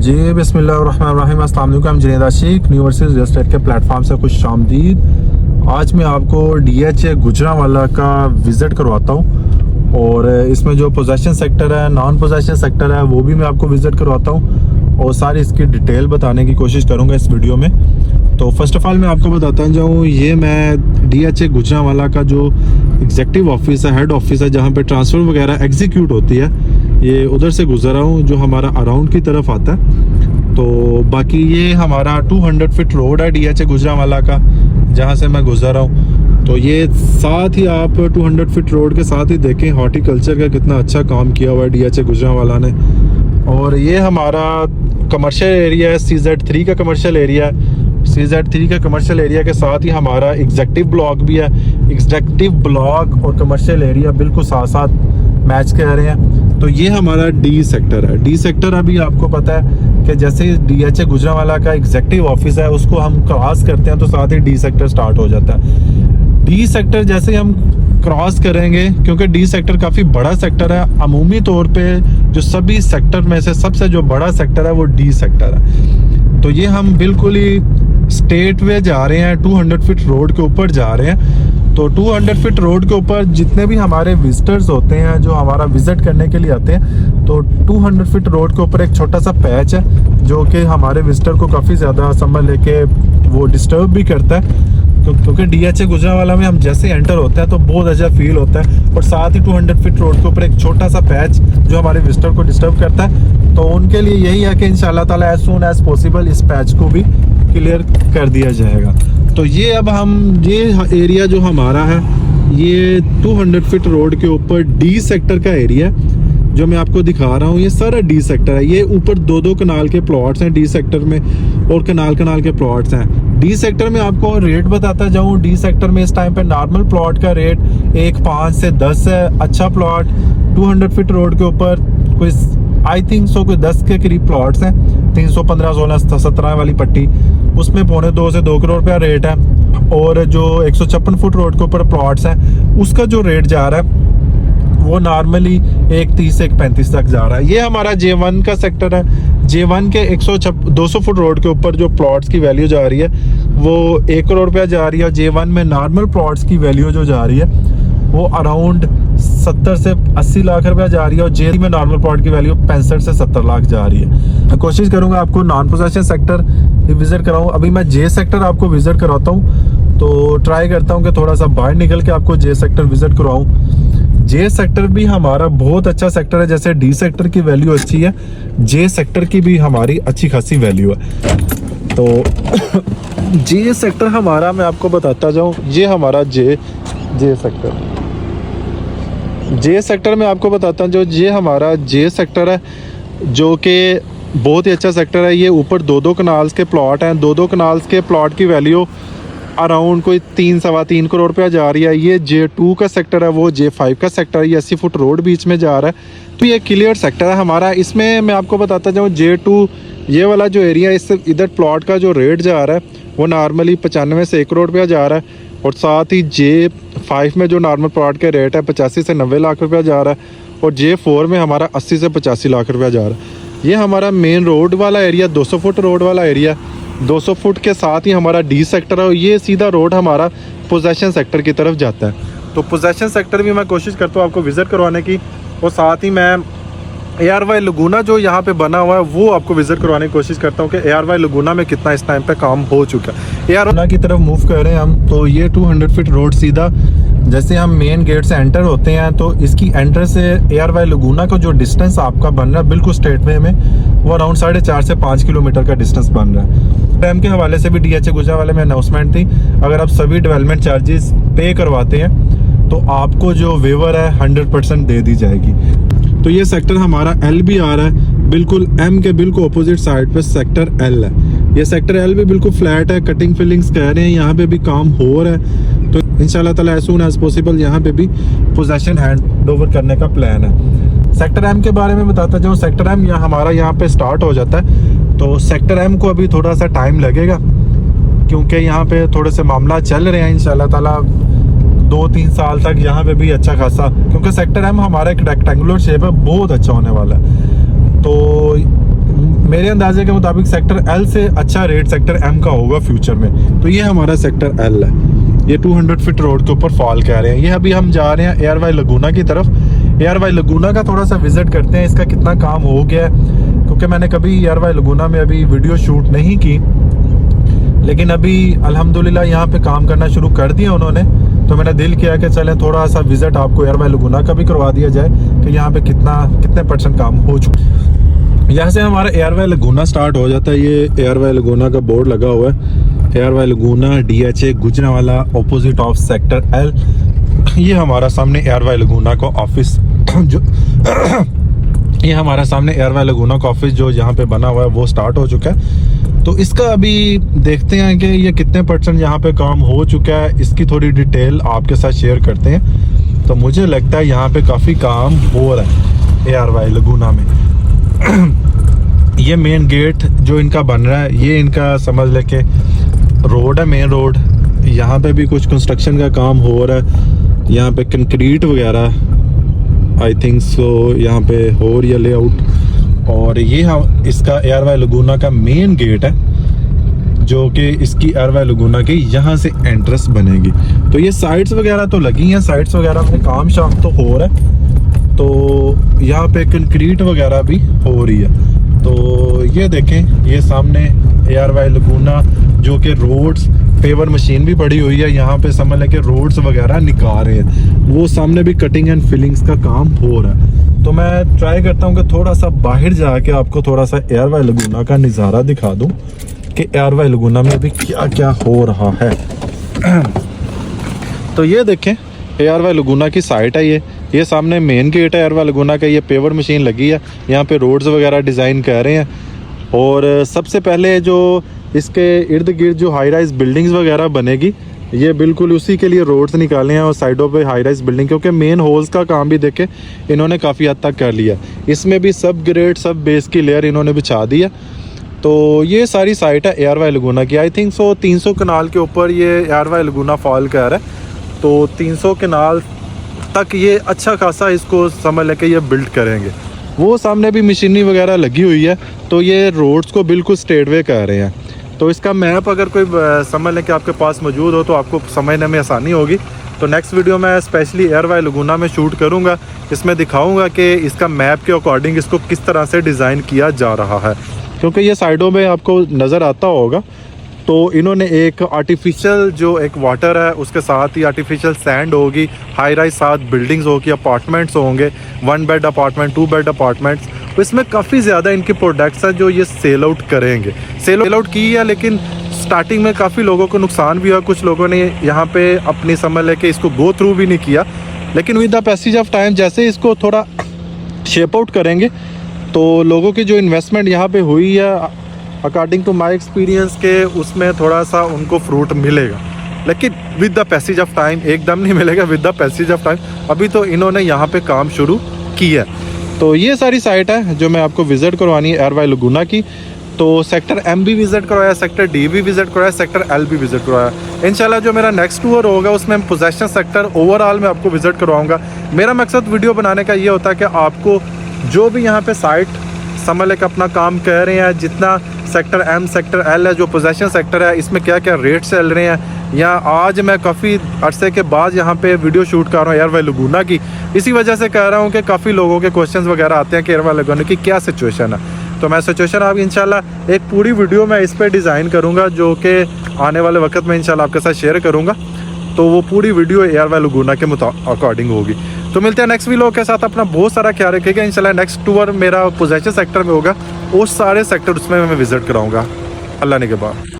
जी बिस्मिल्लाहिर्रहमानिर्रहीम, अस्सलाम वालेकुम। जुनैद आशिक न्यू वर्सेस रियल एस्टेट के प्लेटफॉर्म से खुश आमदीद। आज मैं आपको DHA गुजरांवाला का विज़िट करवाता हूँ और इसमें जो पोजेसन सेक्टर है, नॉन पोजेसन सेक्टर है, वो भी मैं आपको विज़िट करवाता हूँ और सारी इसकी डिटेल बताने की कोशिश करूँगा इस वीडियो में। तो फर्स्ट ऑफ़ ऑल मैं आपको बताता जाऊँ, ये मैं DHA गुजरांवाला का जो एग्जेक्टिव ऑफिस है, हेड ऑफिस है, जहाँ पे ट्रांसफ़र वगैरह एग्जीक्यूट होती है, ये उधर से गुजर रहा हूँ जो हमारा अराउंड की तरफ आता है। तो बाकी ये हमारा 200 फीट रोड है DHA गुजरांवाला का, जहाँ से मैं गुजर रहा हूँ। तो ये साथ ही आप 200 फीट रोड के साथ ही देखें हॉर्टिकल्चर का कितना अच्छा काम किया हुआ है DHA गुजरांवाला ने। और ये हमारा कमर्शियल एरिया है, CZ3 का कमर्शियल एरिया है। CZ3 का कमर्शियल एरिया के साथ ही हमारा एग्जेक्टिव ब्लॉक भी है। एग्जेक्टिव ब्लॉक और कमर्शियल एरिया बिल्कुल साथ साथ मैच कर रहे हैं। तो ये हमारा D सेक्टर है। D सेक्टर अभी आपको पता है कि जैसे DHA गुजरांवाला का एग्जेक्टिव ऑफिस है, उसको हम क्रॉस करते हैं तो साथ ही D सेक्टर स्टार्ट हो जाता है। D सेक्टर जैसे हम क्रॉस करेंगे, क्योंकि D सेक्टर काफ़ी बड़ा सेक्टर है, अमूमी तौर पे जो सभी सेक्टर में से सबसे जो बड़ा सेक्टर है वो D सेक्टर है। तो ये हम बिल्कुल ही स्टेट वे जा रहे हैं, 200 फीट रोड के ऊपर जा रहे हैं। तो 200 फीट रोड के ऊपर जितने भी हमारे विजिटर्स होते हैं जो हमारा विजिट करने के लिए आते हैं, तो 200 फीट रोड के ऊपर एक छोटा सा पैच है जो कि हमारे विजिटर को काफ़ी ज़्यादा समझ लेके वो डिस्टर्ब भी करता है, क्योंकि DHA गुजरांवाला में हम जैसे एंटर होते हैं तो बहुत अच्छा फील होता है। और साथ ही 200 फीट रोड के ऊपर एक छोटा सा पैच जो हमारे विजिटर को डिस्टर्ब करता है। तो उनके लिए यही है कि इंशाल्लाह ताला एज सून एज पॉसिबल इस पैच को भी क्लियर कर दिया जाएगा। तो ये अब हम ये एरिया जो हमारा है, ये 200 फीट रोड के ऊपर D सेक्टर का एरिया जो मैं आपको दिखा रहा हूँ, ये सारा D सेक्टर है। ये ऊपर दो कनाल के प्लॉट्स हैं D सेक्टर में और कनाल के प्लॉट्स हैं। D सेक्टर में आपको रेट बताता जाऊँ, D सेक्टर में इस टाइम पे नॉर्मल प्लॉट का रेट 1.5 से 10 है। अच्छा प्लॉट 200 फीट रोड के ऊपर कोई आई थिंक सो कोई 10 के करीब प्लॉट्स हैं। 315, 16, 17 वाली पट्टी, उसमें 2.25 से 2 करोड़ रुपया रेट है। और जो 156 फुट रोड के ऊपर प्लॉट्स हैं, उसका जो रेट जा रहा है वो नॉर्मली 1.30 से 1.35 तक जा रहा है। ये हमारा J1 का सेक्टर है। J1 के 200 फुट रोड के ऊपर जो प्लॉट्स की वैल्यू जा रही है वो 1 करोड़ रुपया जा रही है। J1 में नॉर्मल प्लॉट्स की वैल्यू जो जा रही है वो अराउंड 70 से 80 लाख रुपया जा रही है। और J में नॉर्मल प्लॉट की वैल्यू 65 से 70 लाख जा रही है। मैं कोशिश करूंगा आपको नॉन पोजेसन सेक्टर विजिट कराऊं। अभी मैं J सेक्टर आपको विजिट कराता हूं, तो ट्राई करता हूं कि थोड़ा सा बाहर निकल के आपको J सेक्टर विजिट करवाऊं। J सेक्टर भी हमारा बहुत अच्छा सेक्टर है। जैसे D सेक्टर की वैल्यू अच्छी है, J सेक्टर की भी हमारी अच्छी खासी वैल्यू है। तो J सेक्टर हमारा मैं आपको बताता जाऊं, ये हमारा J सेक्टर, J सेक्टर में आपको बताता हूँ, जो ये हमारा J सेक्टर है जो कि बहुत ही अच्छा सेक्टर है। ये ऊपर दो कनाल्स के प्लॉट हैं। दो कनाल्स के प्लॉट की वैल्यू अराउंड कोई 3-3.25 करोड़ रुपया जा रही है। ये J2 का सेक्टर है, वो J5 का सेक्टर है। ये 80 फुट रोड बीच में जा रहा है। तो ये क्लियर सेक्टर है हमारा। इसमें मैं आपको बताता जाऊँ, J2 ये वाला जो एरिया, इस इधर प्लॉट का जो रेट जा रहा है वो नॉर्मली 95 से 1 करोड़ रुपया जा रहा है। और साथ ही J5 में जो नॉर्मल प्लॉट का रेट है 85 से 90 लाख रुपया जा रहा है। और J4 में हमारा 80 से 85 लाख रुपया जा रहा है। ये हमारा मेन रोड वाला एरिया, 200 फुट रोड वाला एरिया, 200 फुट के साथ ही हमारा D सेक्टर है। और ये सीधा रोड हमारा पोजेसन सेक्टर की तरफ जाता है। तो पोजेसन सेक्टर भी मैं कोशिश करता हूँ आपको विज़िट करवाने की, और साथ ही मैं ARY लगूना जो यहाँ पे बना हुआ है वो आपको विज़िट करवाने की कोशिश करता हूँ कि ARY लगूना में कितना इस टाइम पे काम हो चुका है। ARY की तरफ मूव कर रहे हैं हम। तो ये 200 फीट रोड सीधा जैसे हम मेन गेट से एंटर होते हैं, तो इसकी एंटर से ARY लगूना का जो डिस्टेंस आपका बन रहा है बिल्कुल स्ट्रेट वे में, वो अराउंड 4.5 से 5 किलोमीटर का डिस्टेंस बन रहा है। टाइम के हवाले से भी DHA गुजरांवाला में अनाउंसमेंट थी, अगर आप सभी डेवलपमेंट चार्जेस पे करवाते हैं तो आपको जो वेवर है 100% दे दी जाएगी। तो ये सेक्टर हमारा L भी आ रहा है, बिल्कुल M के बिल्कुल अपोजिट साइड पे सेक्टर L है। ये सेक्टर L भी बिल्कुल फ्लैट है, कटिंग फिलिंग्स कह रहे हैं, यहाँ पे भी काम हो रहा है। तो इंशाल्लाह ताला एज सून एज पॉसिबल यहाँ पे भी पोजेसन हैंड ओवर करने का प्लान है। सेक्टर M के बारे में बताता जाऊँ, सेक्टर M हमारा यहाँ पे स्टार्ट हो जाता है। तो सेक्टर M को अभी थोड़ा सा टाइम लगेगा, क्योंकि यहाँ पे थोड़े से मामला चल रहे हैं। इंशाल्लाह ताला 2-3 साल तक यहाँ पे भी अच्छा खासा, क्योंकि सेक्टर M हमारा एक रेक्टेंगुलर शेप है, बहुत अच्छा होने वाला है। तो मेरे अंदाजे के मुताबिक सेक्टर एल से अच्छा रेट सेक्टर एम का होगा फ्यूचर में। तो ये हमारा सेक्टर एल है, ये 200 फीट रोड के ऊपर फॉल कह रहे हैं। ये अभी हम जा रहे हैं एयरवाई लगूना की तरफ। एयरवाई लगूना का थोड़ा सा विजिट करते हैं, इसका कितना काम हो गया है, क्योंकि मैंने कभी एयरवाई लगूना में अभी वीडियो शूट नहीं की, लेकिन अभी अल्हम्दुलिल्लाह यहाँ पे काम करना शुरू कर दिया उन्होंने। तो मैंने दिल किया कि चलें थोड़ा सा विजिट आपको एयरवाई लगूना का भी करवा दिया जाए कि यहाँ पे कितने % काम हो चुका। यहाँ से हमारा एयरवाई लगूना स्टार्ट हो जाता है। ये एयरवाई लगूना का बोर्ड लगा हुआ है, एयरवाई Laguna DHA Gujranwala opposite of sector L. ये हमारा सामने एयरवाई लगूना का ऑफिस जो ये हमारा सामने एयरवाई लगूना का ऑफिस जो यहाँ पे बना हुआ है वो स्टार्ट हो चुका है। तो इसका अभी देखते हैं कि ये कितने % यहाँ पे काम हो चुका है, इसकी थोड़ी डिटेल आपके साथ शेयर करते हैं। तो मुझे लगता है यहाँ पे काफ़ी काम हो रहा है एयरवाई लगूना में। ये मेन गेट जो इनका बन रहा है, ये इनका समझ ले के रोड है, मेन रोड। यहाँ पे भी कुछ कंस्ट्रक्शन का काम हो रहा है, यहाँ पे कंक्रीट वगैरह आई थिंक सो यहाँ पे हो रही है लेआउट। और ये हम इसका एयरवाई लगूना का मेन गेट है, जो कि इसकी एयरवाई लगूना की यहाँ से एंट्रेंस बनेगी। तो ये साइट्स वगैरह तो लगी हैं, साइट्स वगैरह में काम शाम तो हो रहा है। तो यहाँ पे कंक्रीट वगैरह भी हो रही है। तो ये देखें, ये सामने एयरवाई लगूना जो कि रोड्स पेवर मशीन भी पड़ी हुई है, यहाँ पे समझ लें कि रोड्स वगैरह निकाल रहे हैं। वो सामने भी कटिंग एंड फिलिंग्स का काम हो रहा है। तो मैं ट्राई करता हूँ कि थोड़ा सा बाहर जाके आपको थोड़ा सा एयरवाई लगूना का नज़ारा दिखा दूँ कि एयरवाई लगूना में अभी क्या क्या हो रहा है। तो ये देखें, एयरवाई लगूना की साइट है ये सामने मेन गेट है एयरवाई लगूना का। ये पेवर मशीन लगी है, यहाँ पे रोड्स वगैरह डिज़ाइन कर रहे हैं। और सबसे पहले जो इसके इर्द गिर्द जो हाई राइज बिल्डिंग्स वगैरह बनेगी, ये बिल्कुल उसी के लिए रोड्स निकाले हैं और साइडों पे हाई राइज बिल्डिंग, क्योंकि मेन होल्स का काम भी देखे इन्होंने काफ़ी हद तक कर लिया। इसमें भी सब ग्रेड सब बेस की लेयर इन्होंने बिछा दी है। तो ये सारी साइट है एयरवाई लगूना की। आई थिंक सो 300 कनाल के ऊपर ये एयरवाई लगूना फॉल कर है। तो 300 कनाल तक ये अच्छा खासा इसको समझ लेके ये बिल्ड करेंगे। वो सामने भी मशीनरी वगैरह लगी हुई है। तो ये रोड्स को बिल्कुल स्ट्रेट वे कर रहे हैं। तो इसका मैप अगर कोई समझ लें कि आपके पास मौजूद हो तो आपको समझने में आसानी होगी। तो नेक्स्ट वीडियो मैं स्पेशली एयरवाई लगूना में शूट करूंगा, इसमें दिखाऊंगा कि इसका मैप के अकॉर्डिंग इसको किस तरह से डिज़ाइन किया जा रहा है। क्योंकि ये साइडों में आपको नज़र आता होगा, तो इन्होंने एक आर्टिफिशियल जो एक वाटर है उसके साथ ही आर्टिफिशियल सैंड होगी, हाई राइज साथ बिल्डिंग्स होगी, अपार्टमेंट्स होंगे, 1 बेड अपार्टमेंट, 2 बेड अपार्टमेंट्स। तो इसमें काफ़ी ज़्यादा इनकी प्रोडक्ट्स हैं जो ये सेल आउट करेंगे। सेल आउट की है, लेकिन स्टार्टिंग में काफ़ी लोगों को नुकसान भी हुआ। कुछ लोगों ने यहाँ पे अपनी समझ लेके इसको गो थ्रू भी नहीं किया, लेकिन with the passage of time जैसे इसको थोड़ा शेप आउट करेंगे तो लोगों की जो इन्वेस्टमेंट यहाँ पे हुई है अकॉर्डिंग टू माई एक्सपीरियंस के उसमें थोड़ा सा उनको फ्रूट मिलेगा। लेकिन with the passage of time एकदम नहीं मिलेगा, with the passage of time. अभी तो इन्होंने यहाँ पे काम शुरू किया। तो ये सारी साइट है जो मैं आपको विज़िट करवानी है एयरवाई लगूना की। तो सेक्टर M भी विज़िट करवाया, सेक्टर D भी विज़िट करवाया, सेक्टर L भी विज़िट करवाया। इंशाल्लाह जो मेरा नेक्स्ट टूर होगा उसमें हम पोजेशन सेक्टर ओवरऑल में आपको विज़िट करवाऊँगा। मेरा मकसद वीडियो बनाने का ये होता है कि आपको जो भी यहाँ पे साइट समझ लेकर अपना काम कर रहे हैं, जितना सेक्टर M सेक्टर L है जो पोजेशन सेक्टर है, इसमें क्या क्या रेट चल रहे हैं, या आज मैं काफ़ी अरसे के बाद यहाँ पे वीडियो शूट कर रहा हूँ एयरवाई लगूना की। इसी वजह से कह रहा हूँ कि काफ़ी लोगों के क्वेश्चंस वगैरह आते हैं कि एयरवाई लगूना की क्या सिचुएशन है। तो मैं सिचुएशन आप इंशाल्लाह एक पूरी वीडियो मैं इस पर डिज़ाइन करूँगा, जो कि आने वाले वक्त में इंशाल्लाह आपके साथ शेयर करूँगा। तो वो पूरी वीडियो एयरवाई लगूना के अकॉर्डिंग होगी। तो मिलते हैं नेक्स्ट वीडियो के साथ। अपना बहुत सारा ख्याल रखिएगा। इंशाल्लाह नेक्स्ट टूर मेरा पोजेशन सेक्टर में होगा, उस सारे सेक्टर उसमें मैं विज़िट कराऊँगा अल्लाह ने के बाद।